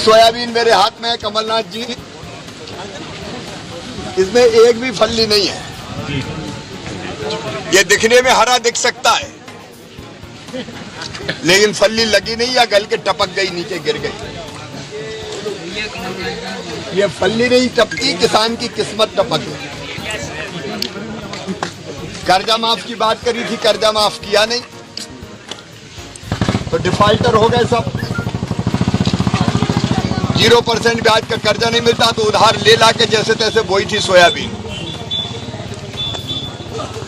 Soybean मेरे हाथ में है कमलनाथ जी, इसमें एक भी फल्ली नहीं है। ये दिखने में हरा दिख सकता है, लेकिन फल्ली लगी नहीं या गल के टपक गई, नीचे गिर गई। ये फल्ली नहीं टपकी, किसान की किस्मत टपक गई। कर्जा माफ की बात करी थी, कर्जा माफ किया नहीं तो डिफॉल्टर हो गए सब। 0% ब्याज का कर्जा नहीं मिलता तो उधार ले ला के जैसे तैसे बोई थी सोयाबीन,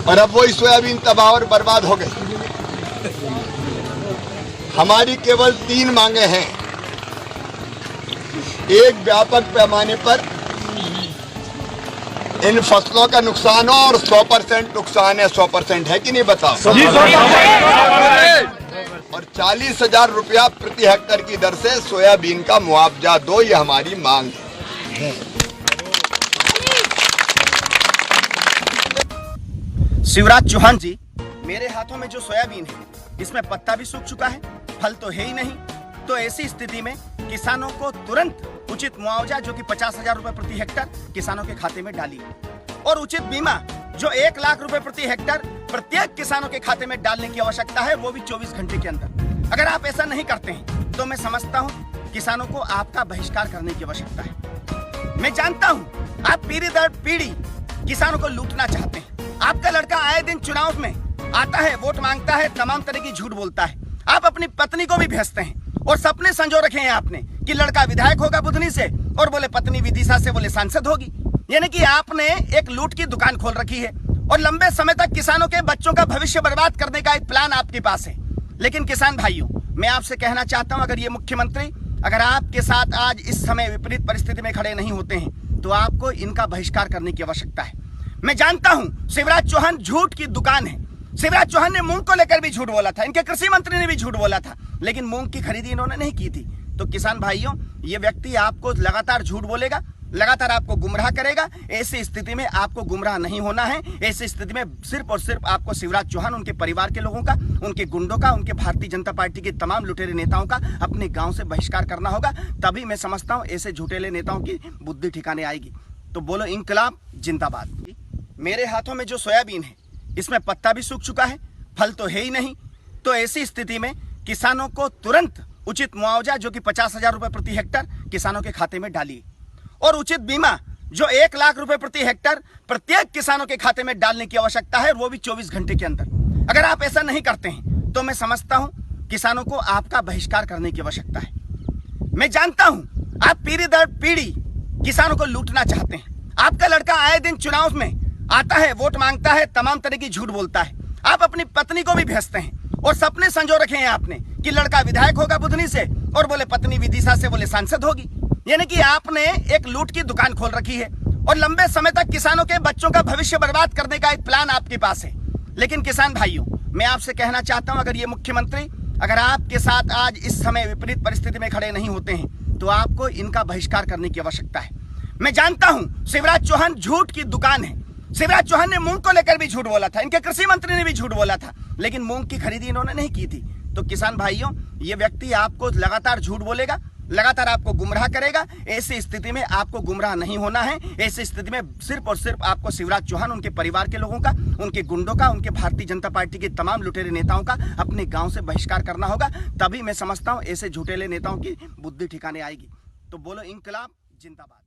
और अब वही सोयाबीन तबाह और बर्बाद हो गई। हमारी केवल 3 मांगे हैं। एक, व्यापक पैमाने पर इन फसलों का नुकसान हो और 100% नुकसान है। 100% है कि नहीं बताओ? और 40,000 रुपया प्रति हेक्टेयर की दर से सोयाबीन का मुआवजा दो, ये हमारी मांग है। शिवराज चौहान जी, मेरे हाथों में जो सोयाबीन है इसमें पत्ता भी सूख चुका है, फल तो है ही नहीं। तो ऐसी स्थिति में किसानों को तुरंत उचित मुआवजा जो कि 50,000 रुपए प्रति हेक्टेयर किसानों के खाते में डालिए, और उचित बीमा जो 1 लाख रुपए प्रति हेक्टेयर प्रत्येक किसानों के खाते में डालने की आवश्यकता है, वो भी 24 घंटे के अंदर। अगर आप ऐसा नहीं करते हैं तो मैं समझता हूँ किसानों को आपका बहिष्कार करने की आवश्यकता है। मैं जानता हूँ आप पीढ़ी दर पीढ़ी किसानों को लूटना चाहते हैं। आपका लड़का आए दिन चुनाव में आता है, वोट मांगता है, तमाम तरह की झूठ बोलता है। आप अपनी पत्नी को भी भेजते हैं और सपने संजो रखे हैं आपने कि लड़का विधायक होगा बुधनी से, और बोले पत्नी विदिशा से बोले सांसद होगी। यानी कि आपने एक लूट की दुकान खोल रखी है और लंबे समय तक किसानों के बच्चों का भविष्य बर्बाद करने का एक प्लान आपके पास है। लेकिन किसान भाइयों, मैं आपसे कहना चाहता हूं, अगर ये मुख्यमंत्री अगर आपके साथ आज इस समय विपरीत परिस्थिति में खड़े नहीं होते हैं तो आपको इनका बहिष्कार करने की आवश्यकता है। मैं जानता हूं शिवराज चौहान झूठ की दुकान है। शिवराज चौहान ने मूंग को लेकर भी झूठ बोला था, इनके कृषि मंत्री ने भी झूठ बोला था, लेकिन मूंग की खरीदी इन्होंने नहीं की थी। तो किसान भाइयों, ये व्यक्ति आपको लगातार झूठ बोलेगा, लगातार आपको गुमराह करेगा। ऐसी स्थिति में आपको गुमराह नहीं होना है। ऐसी स्थिति में सिर्फ और सिर्फ आपको शिवराज चौहान, उनके परिवार के लोगों का, उनके गुंडों का, उनके भारतीय जनता पार्टी के तमाम लुटेरे नेताओं का अपने गांव से बहिष्कार करना होगा। तभी मैं समझता हूं ऐसे झूठेले नेताओं की बुद्धि ठिकाने आएगी। तो बोलो इंकलाब जिंदाबाद। मेरे हाथों में जो सोयाबीन है इसमें पत्ता भी सूख चुका है, फल तो है ही नहीं। तो ऐसी स्थिति में किसानों को तुरंत उचित मुआवजा जो कि 50,000 रुपए प्रति हेक्टेयर किसानों के खाते में डालिए, और उचित बीमा जो 1 लाख रुपए प्रति हेक्टेयर प्रत्येक किसानों के खाते में डालने की आवश्यकता है, वो भी 24 घंटे के अंदर। अगर आप ऐसा नहीं करते हैं तो मैं समझता हूं किसानों को आपका बहिष्कार करने की आवश्यकता है। मैं जानता हूं आप पीढ़ी दर पीढ़ी किसानों को लूटना चाहते हैं। आपका लड़का आए दिन चुनाव में आता है, वोट मांगता है, तमाम तरह की झूठ बोलता है। आप अपनी पत्नी को भी भेजते हैं और सपने संजो रखे हैं आपने कि लड़का विधायक होगा बुधनी से, और बोले पत्नी विदिशा से बोले सांसद होगी। यानी कि आपने एक लूट की दुकान खोल रखी है और लंबे समय तक किसानों के बच्चों का भविष्य बर्बाद करने का एक प्लान आपके पास है। लेकिन किसान भाइयों, मैं आपसे कहना चाहता हूं, अगर ये मुख्यमंत्री अगर आपके साथ आज इस समय विपरीत परिस्थिति में खड़े नहीं होते हैं तो आपको इनका बहिष्कार करने की आवश्यकता है। मैं जानता हूं शिवराज चौहान झूठ की दुकान है। शिवराज चौहान ने मूंग को लेकर भी झूठ बोला था, इनके कृषि मंत्री ने भी झूठ बोला था, लेकिन मूंग की खरीदी इन्होंने नहीं की थी। तो किसान भाइयों, ये व्यक्ति आपको लगातार झूठ बोलेगा, लगातार आपको गुमराह करेगा। ऐसी स्थिति में आपको गुमराह नहीं होना है। ऐसी स्थिति में सिर्फ और सिर्फ आपको शिवराज चौहान, उनके परिवार के लोगों का, उनके गुंडों का, उनके भारतीय जनता पार्टी के तमाम लुटेरे नेताओं का अपने गांव से बहिष्कार करना होगा। तभी मैं समझता हूं ऐसे झूठेले नेताओं की बुद्धि ठिकाने आएगी। तो बोलो इंकलाब जिंदाबाद।